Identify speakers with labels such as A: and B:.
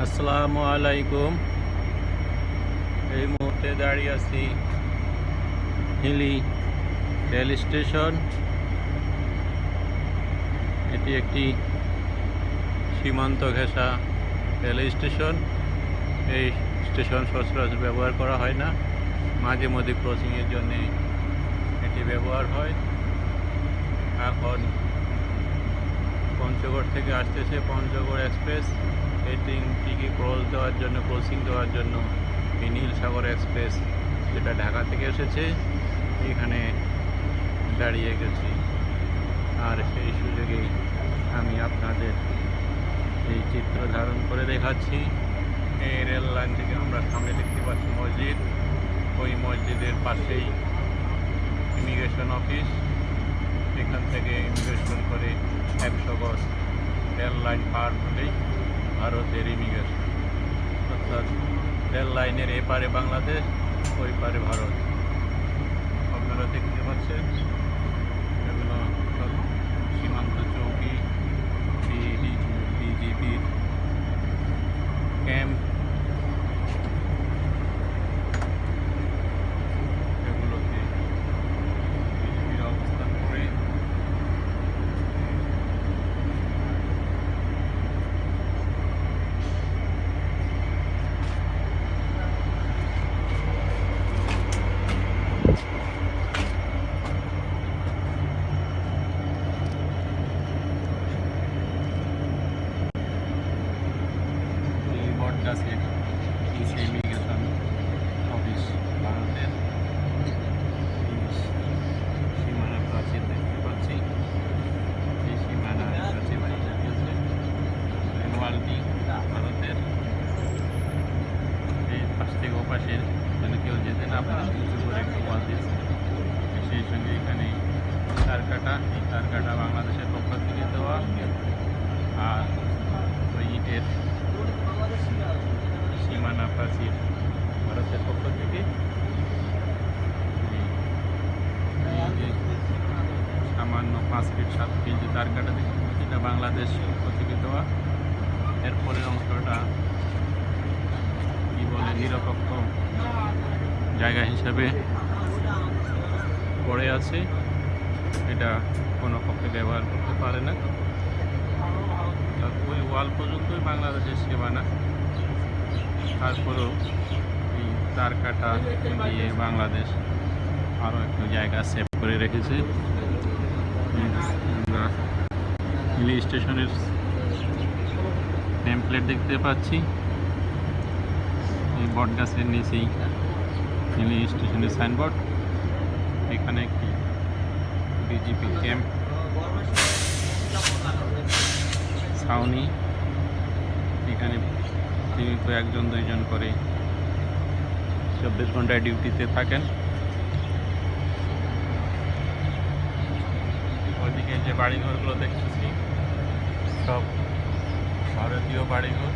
A: আসসালামু আলাইকুম। এই মুহূর্তে দাঁড়িয়ে আছি হিলি রেল স্টেশন। এটি একটি সীমান্ত ঘেঁষা রেল স্টেশন। এই স্টেশন সচরাচর ব্যবহার করা হয় না, মাঝে মধ্যে ক্রসিংয়ের জন্য এটি ব্যবহার হয়। এখন পঞ্চগড় থেকে আসতেছে পঞ্চগড় এক্সপ্রেস। এটিকে ক্রসিং দেওয়ার জন্য এই নীল সাগর এক্সপ্রেস, যেটা ঢাকা থেকে এসেছে, এখানে দাঁড়িয়ে গেছি। আর সেই সুযোগেই আমি আপনাদের এই চিত্র ধারণ করে দেখাচ্ছি। এই রেল লাইন থেকে আমরা সামনে দেখতে পাচ্ছি মসজিদ। ওই মসজিদের পাশেই ইমিগ্রেশন অফিস। এখান থেকে ইমিগ্রেশন করে 100 গজ রেল লাইন পার হলেই ভারতের ইমিগ্রেশন, অর্থাৎ রেল লাইনের এপারে বাংলাদেশ, ওই পারে ভারত। আপনারা দেখতে পাচ্ছেন এগুলো সব সীমান্ত চৌকি, বিজিবির ক্যাম্প। এগুলোতে বিজিবির অবস্থান করে বটগাছের নিচে ইমিগ্রেশন অফিস ভারতের। সীমানা প্রাচীর দেখতে পাচ্ছি। এই সীমানা প্রাচীর দিয়েছে ওয়ালটি ভারতের। এই পাশ থেকে ওপাশের যেন কেউ যেতে না পারে উঁচু করে একটু ওয়াল দিয়েছে। সেই সঙ্গে এখানে তারকাটা, এই তারকাটা বাংলাদেশের পক্ষ থেকে দেওয়া। আর ওই ইটের সীমানা প্রাচীর ভারতের পক্ষ থেকে। এই যে সামান্য 5 ফিট 7 ফিট যে তারকাটা দেখতে পাচ্ছি, এটা বাংলাদেশ পক্ষ থেকে দেওয়া। এরপরের অংশটা কি বলে, নিরপেক্ষ জায়গা হিসাবে পড়ে আছে। এটা কোনো পক্ষে ব্যবহার করতে পারে না। ওই ওয়াল পর্যন্তই বাংলাদেশের সীমানা। তারপরেও এই তারকাটা দিয়ে বাংলাদেশ আরও একটু জায়গা সেভ করে রেখেছে। আমরা হিলি স্টেশনের টেমপ্লেট দেখতে পাচ্ছি। এই বটগাছের নিচেই হিলি স্টেশনের সাইনবোর্ড। এখানে একটি বিজিপি ক্যাম্প, ছাউনি। এখানে তিনি তো 1-2 করে 24 ঘন্টায় ডিউটিতে থাকেন। ওইদিকে যে বাড়িঘরগুলো দেখতেছি সব ভারতীয় বাড়িঘর।